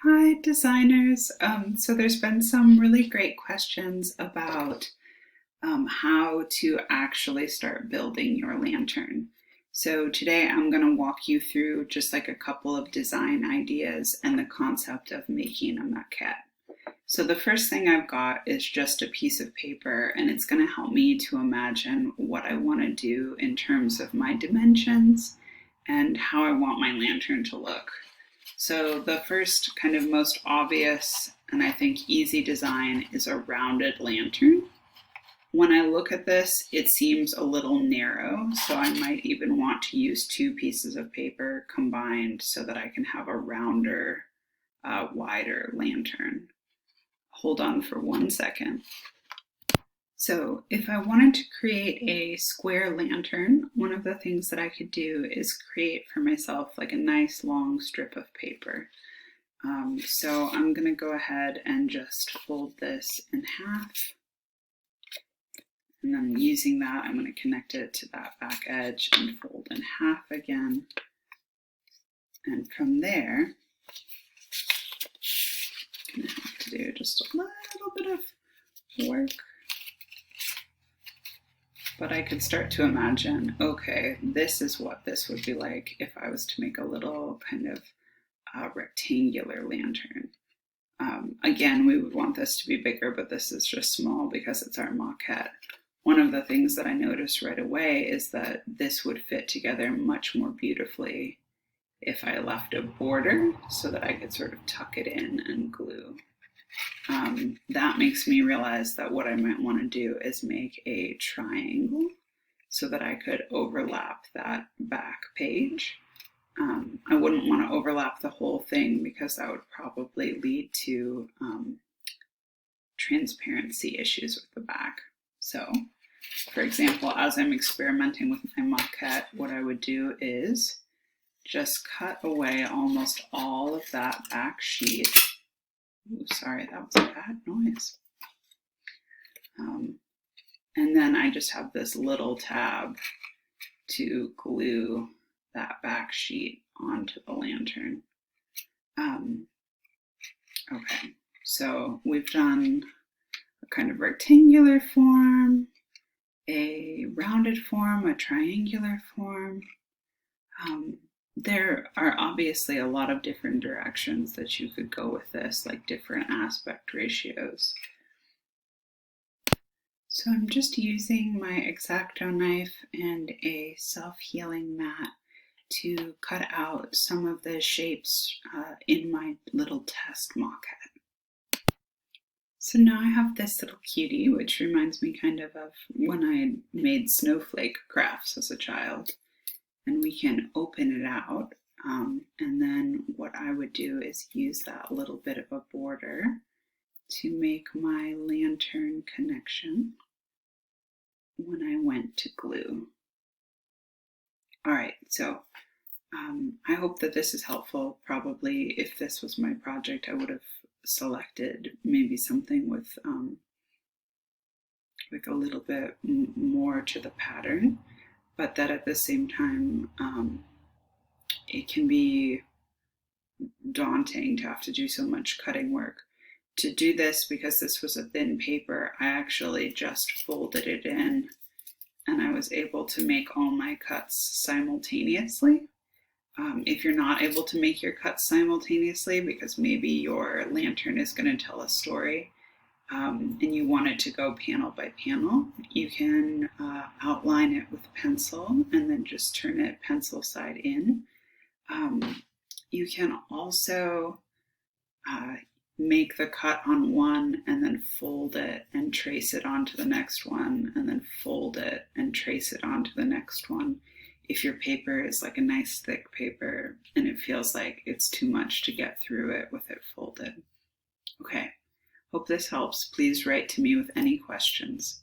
Hi, designers. So there's been some really great questions about how to actually start building your lantern. So today I'm going to walk you through just like a couple of design ideas and the concept of making a maquette. So the first thing I've got is just a piece of paper, and it's going to help me to imagine what I want to do in terms of my dimensions and how I want my lantern to look. So the first kind of most obvious and I think easy design is a rounded lantern. When I look at this, it seems a little narrow, so I might even want to use two pieces of paper combined so that I can have a rounder, wider lantern. Hold on for 1 second. So if I wanted to create a square lantern, one of the things that I could do is create for myself like a nice long strip of paper. So I'm going to go ahead and just fold this in half. And then using that, I'm going to connect it to that back edge and fold in half again. And from there, I'm going to have to do just a little bit of work. But I could start to imagine, okay, this is what this would be like if I was to make a little kind of rectangular lantern. Again, we would want this to be bigger, but this is just small because it's our maquette. One of the things that I noticed right away is that this would fit together much more beautifully if I left a border so that I could sort of tuck it in and glue. That makes me realize that what I might want to do is make a triangle so that I could overlap that back page. I wouldn't want to overlap the whole thing because that would probably lead to transparency issues with the back. So, for example, as I'm experimenting with my maquette, what I would do is just cut away almost all of that back sheet. Ooh, sorry, that was a bad noise. And then I just have this little tab to glue that back sheet onto the lantern. Okay, so we've done a kind of rectangular form, a rounded form, a triangular form. There are obviously a lot of different directions that you could go with this, like different aspect ratios. So I'm just using my X-Acto knife and a self-healing mat to cut out some of the shapes in my little test maquette. So now I have this little cutie, which reminds me kind of when I made snowflake crafts as a child. And we can open it out. And then what I would do is use that little bit of a border to make my lantern connection when I went to glue. All right, so I hope that this is helpful. Probably if this was my project, I would have selected maybe something with a little bit more to the pattern, but that at the same time, it can be daunting to have to do so much cutting work. To do this, because this was a thin paper, I actually just folded it in and I was able to make all my cuts simultaneously. If you're not able to make your cuts simultaneously because maybe your lantern is going to tell a story and you want it to go panel by panel, you can outline it with pencil and then just turn it pencil side in. You can also make the cut on one and then fold it and trace it onto the next one and then fold it and trace it onto the next one. If your paper is like a nice thick paper and it feels like it's too much to get through it with it folded. Okay, hope this helps. Please write to me with any questions.